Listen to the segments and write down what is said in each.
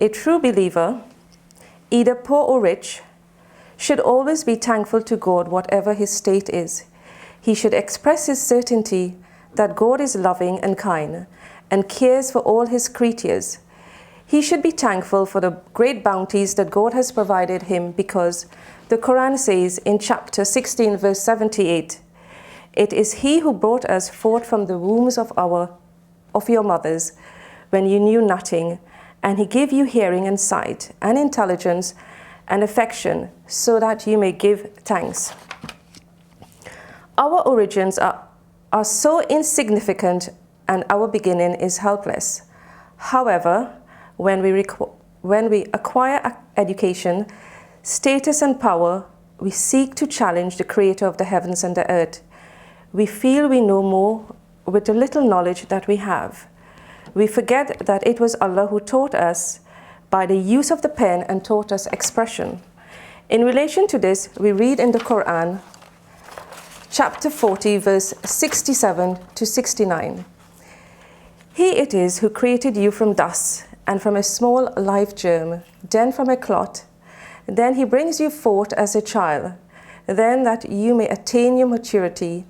A true believer, either poor or rich, should always be thankful to God whatever his state is. He should express his certainty that God is loving and kind and cares for all his creatures. He should be thankful for the great bounties that God has provided him, because the Quran says in chapter 16 verse 78, "It is he who brought us forth from the wombs of your mothers when you knew nothing, and he gave you hearing and sight and intelligence and affection so that you may give thanks." Our origins are so insignificant and our beginning is helpless. However, when we acquire education, status and power, we seek to challenge the creator of the heavens and the earth. We feel we know more with the little knowledge that we have. We forget that it was Allah who taught us by the use of the pen and taught us expression. In relation to this, we read in the Quran, chapter 40, verse 67 to 69. "He it is who created you from dust, and from a small live germ, then from a clot. Then he brings you forth as a child, then that you may attain your maturity,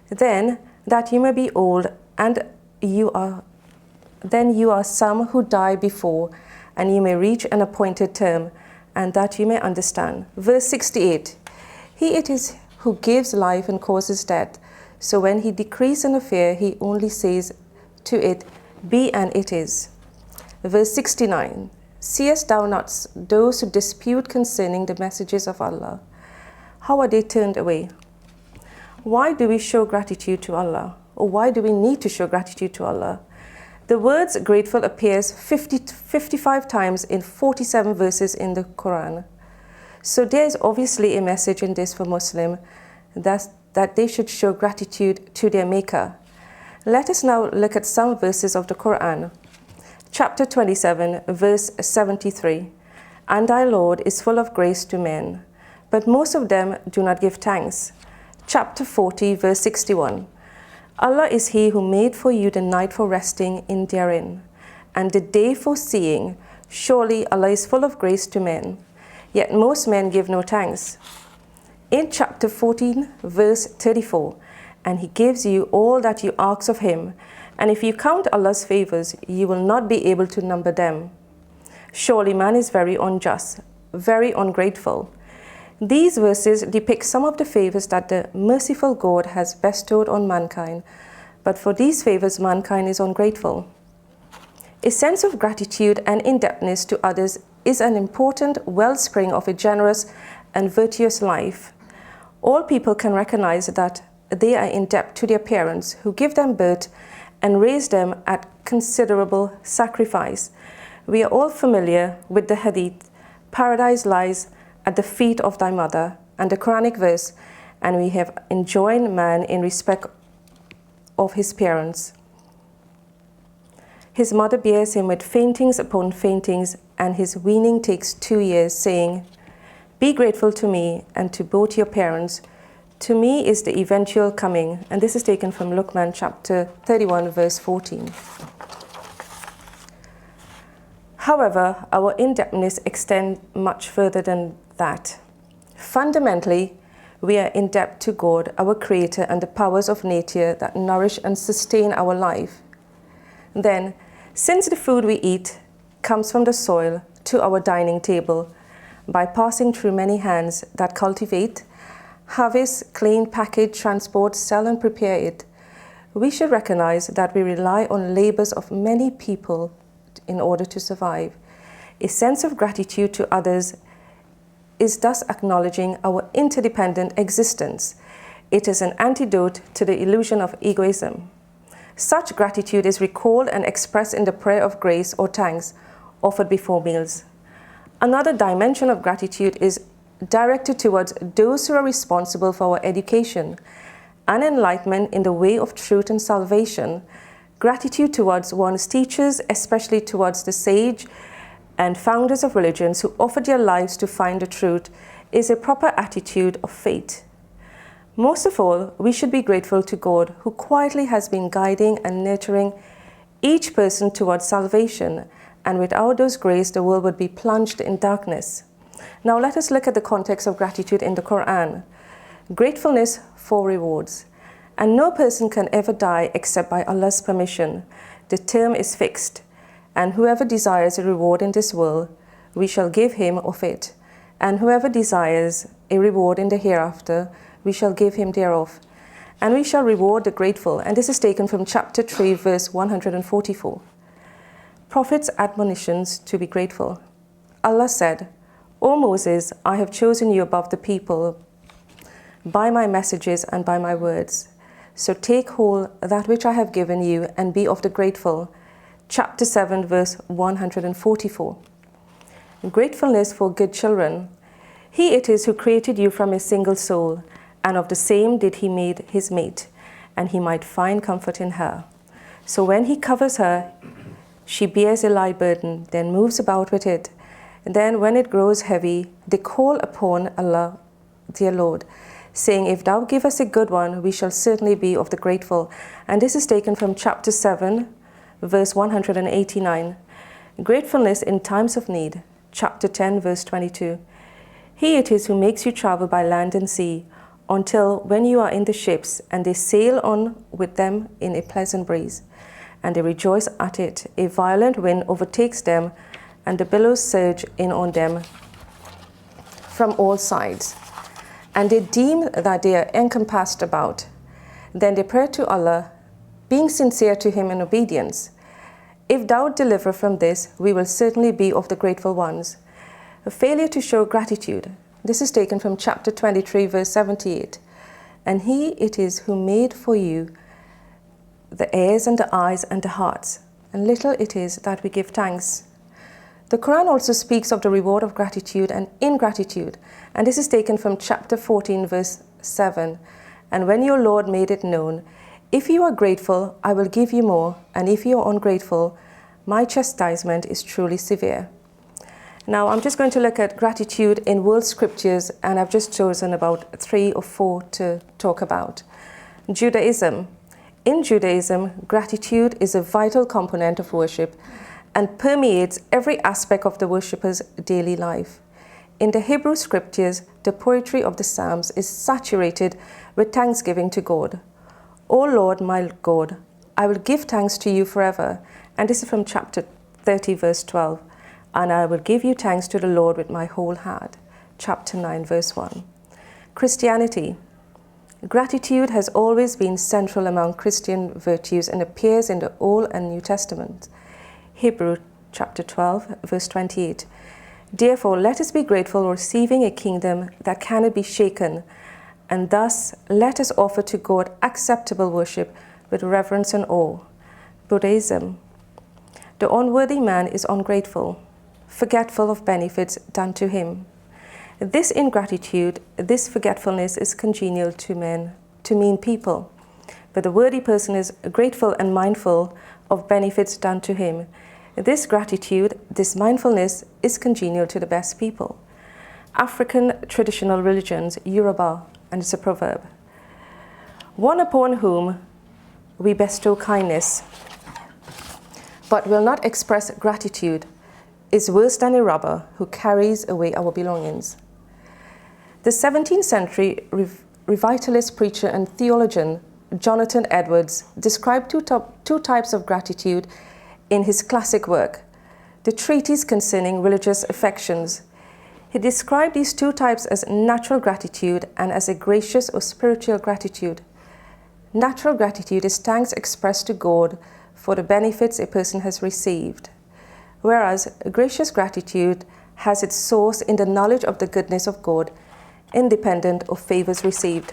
then that you may be old, and then you are some who die before, and you may reach an appointed term, and that you may understand." Verse 68, "He it is who gives life and causes death. So when he decrees an affair, he only says to it, be, and it is." Verse 69, "Seest thou not those who dispute concerning the messages of Allah? How are they turned away?" Why do we show gratitude to Allah? Or why do we need to show gratitude to Allah? The words grateful appears 55 times in 47 verses in the Quran. So there is obviously a message in this for Muslims, that they should show gratitude to their Maker. Let us now look at some verses of the Quran. Chapter 27, verse 73. "And thy Lord is full of grace to men, but most of them do not give thanks." Chapter 40, verse 61. "Allah is he who made for you the night for resting in therein, and the day for seeing. Surely Allah is full of grace to men, yet most men give no thanks." In chapter 14, verse 34, "And he gives you all that you ask of him, and if you count Allah's favors, you will not be able to number them. Surely man is very unjust, very ungrateful." These verses depict some of the favors that the merciful God has bestowed on mankind, but for these favors mankind is ungrateful. A sense of gratitude and indebtedness to others is an important wellspring of a generous and virtuous life. All people can recognize that they are in debt to their parents who give them birth and raise them at considerable sacrifice. We are all familiar with the hadith, "Paradise lies at the feet of thy mother," and the Quranic verse, "And we have enjoined man in respect of his parents. His mother bears him with faintings upon faintings, and his weaning takes 2 years, saying, Be grateful to me and to both your parents. To me is the eventual coming." And this is taken from Luqman chapter 31, verse 14. However, our indebtedness extends much further than that. Fundamentally, we are in debt to God, our Creator, and the powers of nature that nourish and sustain our life. Then, since the food we eat comes from the soil to our dining table, by passing through many hands that cultivate, harvest, clean, package, transport, sell, and prepare it, we should recognize that we rely on labors of many people in order to survive. A sense of gratitude to others is thus acknowledging our interdependent existence. It is an antidote to the illusion of egoism. Such gratitude is recalled and expressed in the prayer of grace or thanks offered before meals. Another dimension of gratitude is directed towards those who are responsible for our education and enlightenment in the way of truth and salvation. Gratitude towards one's teachers, especially towards the sage and founders of religions who offered their lives to find the truth, is a proper attitude of faith. Most of all, we should be grateful to God, who quietly has been guiding and nurturing each person towards salvation and without those grace, the world would be plunged in darkness. Now let us look at the context of gratitude in the Quran. Gratefulness for rewards. And no person can ever die except by Allah's permission. The term is fixed, and whoever desires a reward in this world, we shall give him of it. And whoever desires a reward in the hereafter, we shall give him thereof. And we shall reward the grateful. And this is taken from chapter 3, verse 144. Prophet's admonitions to be grateful. Allah said, O Moses, I have chosen you above the people by my messages and by my words. So take hold that which I have given you and be of the grateful. Chapter 7, verse 144. Gratefulness for good children. He it is who created you from a single soul, and of the same did he made his mate, and he might find comfort in her. So when he covers her, she bears a light burden, then moves about with it. And then when it grows heavy, they call upon Allah, their Lord, saying, if thou give us a good one, we shall certainly be of the grateful. And this is taken from chapter 7, verse 189. Gratefulness in times of need. Chapter 10, verse 22. He it is who makes you travel by land and sea, until when you are in the ships, and they sail on with them in a pleasant breeze, and they rejoice at it. A violent wind overtakes them, and the billows surge in on them from all sides. And they deem that they are encompassed about. Then they pray to Allah, being sincere to him in obedience. If thou deliver from this, we will certainly be of the grateful ones. A failure to show gratitude. This is taken from chapter 23, verse 78. And he it is who made for you the ears and the eyes and the hearts, and little it is that we give thanks. The Quran also speaks of the reward of gratitude and ingratitude, and this is taken from chapter 14, verse 7. And when your Lord made it known, if you are grateful, I will give you more, and if you are ungrateful, my chastisement is truly severe. Now I'm just going to look at gratitude in world scriptures, and I've just chosen about 3 or 4 to talk about. Judaism. In Judaism, gratitude is a vital component of worship and permeates every aspect of the worshipper's daily life. In the Hebrew scriptures, the poetry of the Psalms is saturated with thanksgiving to God. O Lord, my God, I will give thanks to you forever. And this is from chapter 30, verse 12. And I will give you thanks to the Lord with my whole heart. Chapter 9, verse 1. Christianity. Gratitude has always been central among Christian virtues and appears in the Old and New Testament. Hebrew chapter 12, verse 28. Therefore, let us be grateful, receiving a kingdom that cannot be shaken, and thus let us offer to God acceptable worship with reverence and awe. Buddhism. The unworthy man is ungrateful, forgetful of benefits done to him. This ingratitude, this forgetfulness is congenial to mean people. But the worthy person is grateful and mindful of benefits done to him. This gratitude, this mindfulness is congenial to the best people. African traditional religions, Yoruba, and it's a proverb. One upon whom we bestow kindness, but will not express gratitude, is worse than a robber who carries away our belongings. The 17th century revitalist preacher and theologian Jonathan Edwards described two types of gratitude in his classic work, the Treatise Concerning Religious Affections. He described these two types as natural gratitude and as a gracious or spiritual gratitude. Natural gratitude is thanks expressed to God for the benefits a person has received, whereas gracious gratitude has its source in the knowledge of the goodness of God, independent of favors received.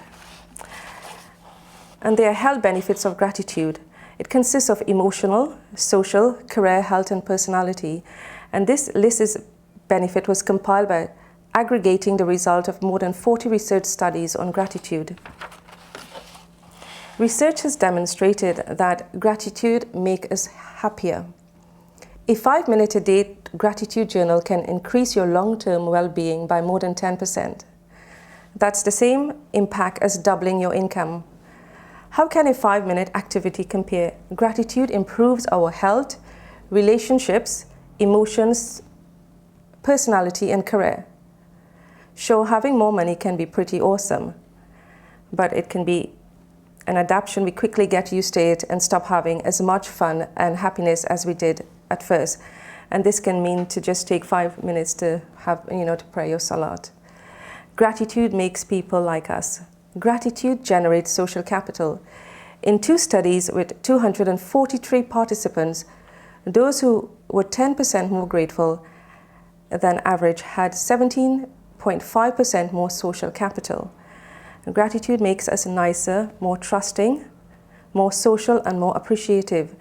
And there are health benefits of gratitude. It consists of emotional, social, career, health, and personality. And this list's benefit was compiled by aggregating the result of more than 40 research studies on gratitude. Research has demonstrated that gratitude makes us happier. A 5-minute a day gratitude journal can increase your long-term well-being by more than 10%. That's the same impact as doubling your income. How can a 5-minute activity compare? Gratitude improves our health, relationships, emotions, personality, and career. Sure, having more money can be pretty awesome, but it can be an adaptation. We quickly get used to it and stop having as much fun and happiness as we did at first. And this can mean to just take 5 minutes to have, to pray your salat. Gratitude makes people like us. Gratitude generates social capital. In 2 studies with 243 participants, those who were 10% more grateful than average had 17.5% more social capital. Gratitude makes us nicer, more trusting, more social, and more appreciative.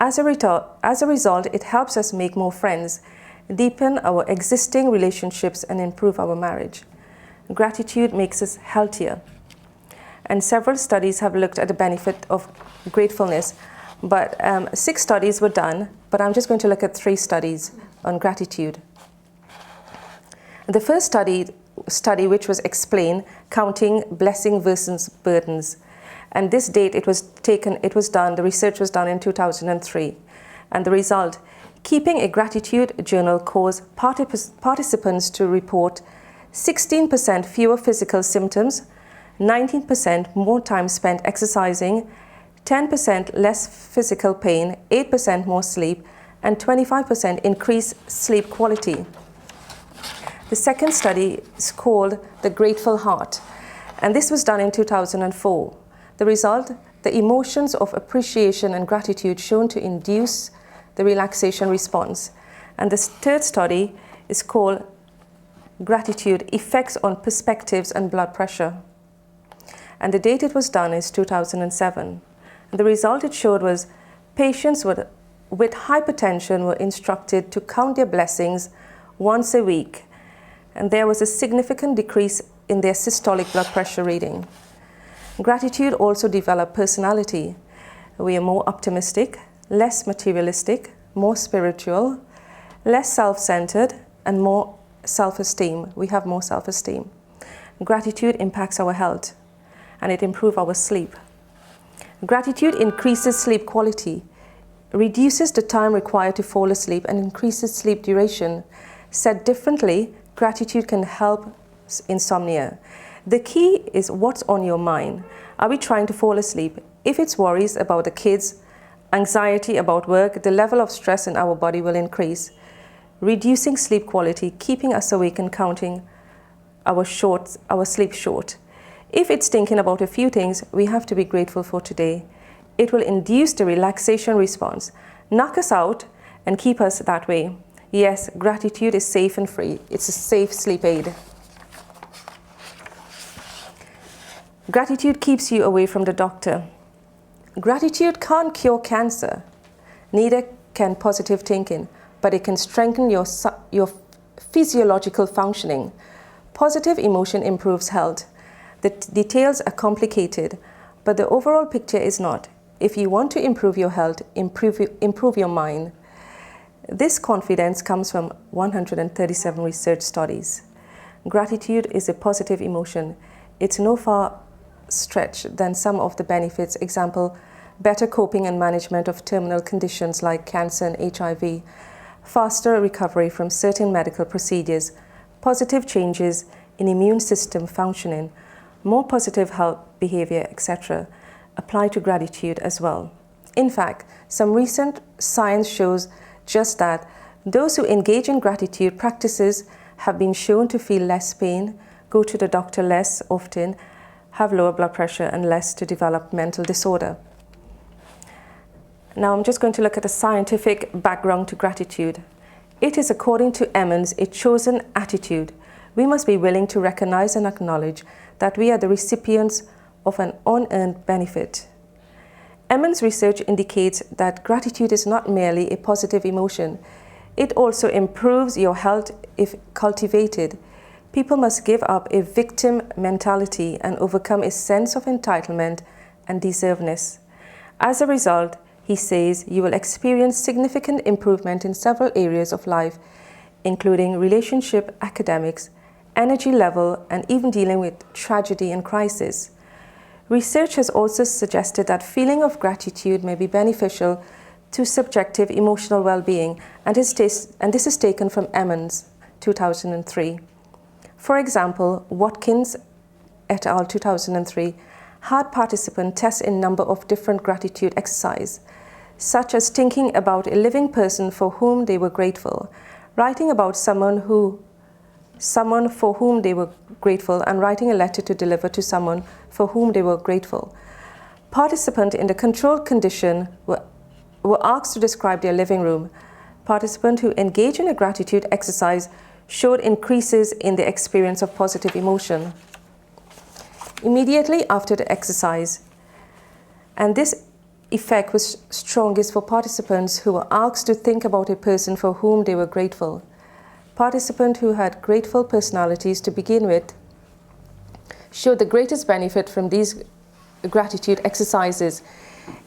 As a result, it helps us make more friends, deepen our existing relationships, and improve our marriage. Gratitude makes us healthier. And several studies have looked at the benefit of gratefulness, but 6 studies were done, but I'm just going to look at 3 studies on gratitude. The first study which was explained, counting blessing versus burdens. And this date the research was done in 2003. And the result, keeping a gratitude journal caused participants to report 16% fewer physical symptoms, 19% more time spent exercising, 10% less physical pain, 8% more sleep, and 25% increased sleep quality. The second study is called The Grateful Heart, and this was done in 2004. The result, the emotions of appreciation and gratitude shown to induce the relaxation response. And the third study is called Gratitude, Effects on Perspectives and Blood Pressure. And the date it was done is 2007. And the result it showed was patients with hypertension were instructed to count their blessings once a week. And there was a significant decrease in their systolic blood pressure reading. Gratitude also developed personality. We are more optimistic, less materialistic, more spiritual, less self-centered, and more self-esteem. We have more self-esteem. Gratitude impacts our health, and it improves our sleep. Gratitude increases sleep quality, reduces the time required to fall asleep, and increases sleep duration. Said differently, gratitude can help insomnia. The key is what's on your mind. Are we trying to fall asleep? If it's worries about the kids, anxiety about work, the level of stress in our body will increase, reducing sleep quality, keeping us awake and counting our sleep short. If it's thinking about a few things we have to be grateful for today, it will induce the relaxation response, knock us out, and keep us that way. Yes, gratitude is safe and free. It's a safe sleep aid. Gratitude keeps you away from the doctor. Gratitude can't cure cancer. Neither can positive thinking, but it can strengthen your physiological functioning. Positive emotion improves health. The details are complicated, but the overall picture is not. If you want to improve your health, improve your mind. This confidence comes from 137 research studies. Gratitude is a positive emotion. It's no far stretch than some of the benefits. Example, better coping and management of terminal conditions like cancer and HIV, faster recovery from certain medical procedures, positive changes in immune system functioning, more positive health behavior, etc. apply to gratitude as well. In fact, some recent science shows just that those who engage in gratitude practices have been shown to feel less pain, go to the doctor less often, have lower blood pressure, and less to develop mental disorder. Now I'm just going to look at a scientific background to gratitude. It is, according to Emmons, a chosen attitude. We must be willing to recognize and acknowledge that we are the recipients of an unearned benefit. Emmons' research indicates that gratitude is not merely a positive emotion. It also improves your health if cultivated. People must give up a victim mentality and overcome a sense of entitlement and deservedness. As a result, he says, you will experience significant improvement in several areas of life, including relationship, academics, energy level, and even dealing with tragedy and crisis. Research has also suggested that feeling of gratitude may be beneficial to subjective emotional well-being, and this is taken from Emmons, 2003. For example, Watkins et al. 2003 had participants test a number of different gratitude exercises, such as thinking about a living person for whom they were grateful, writing about someone for whom they were grateful, and writing a letter to deliver to someone for whom they were grateful. Participants in the controlled condition were asked to describe their living room. Participants who engaged in a gratitude exercise showed increases in the experience of positive emotion immediately after the exercise, and this effect was strongest for participants who were asked to think about a person for whom they were grateful. Participants who had grateful personalities to begin with showed the greatest benefit from these gratitude exercises.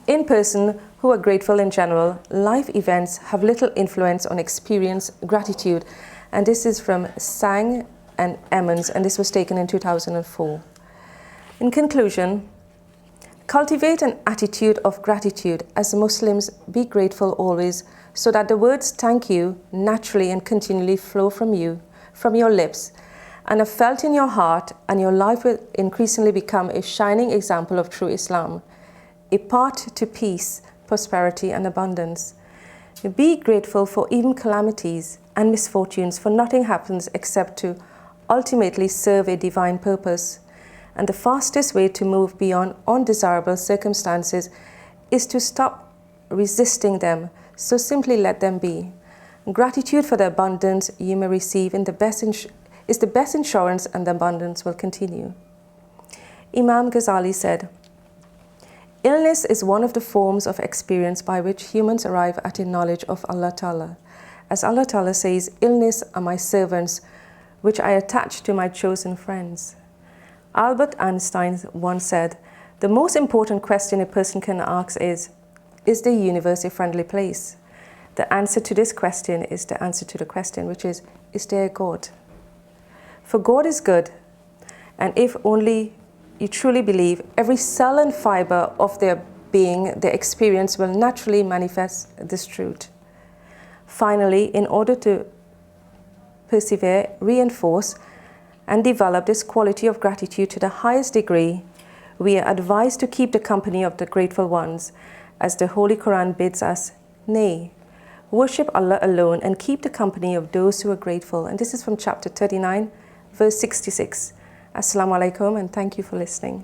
In persons who are grateful in general, life events have little influence on experience gratitude, and this is from Sang and Emmons, and this was taken in 2004. In conclusion, cultivate an attitude of gratitude. As Muslims, be grateful always, so that the words thank you naturally and continually flow from your lips, and are felt in your heart, and your life will increasingly become a shining example of true Islam, a path to peace, prosperity, and abundance. Be grateful for even calamities and misfortunes, for nothing happens except to ultimately serve a divine purpose. And the fastest way to move beyond undesirable circumstances is to stop resisting them, so simply let them be. Gratitude for the abundance you may receive is the best insurance, and the abundance will continue. Imam Ghazali said, "Illness is one of the forms of experience by which humans arrive at a knowledge of Allah Ta'ala. As Allah Ta'ala says, 'Illness are my servants, which I attach to my chosen friends.'" Albert Einstein once said, "The most important question a person can ask is the universe a friendly place?" The answer to this question is the answer to the question, which is there a God? For God is good, and if only you truly believe, every cell and fiber of their being, their experience will naturally manifest this truth. Finally, in order to persevere, reinforce, and develop this quality of gratitude to the highest degree, we are advised to keep the company of the grateful ones, as the Holy Quran bids us, nay, worship Allah alone and keep the company of those who are grateful. And this is from chapter 39, verse 66. Assalamu alaikum, and thank you for listening.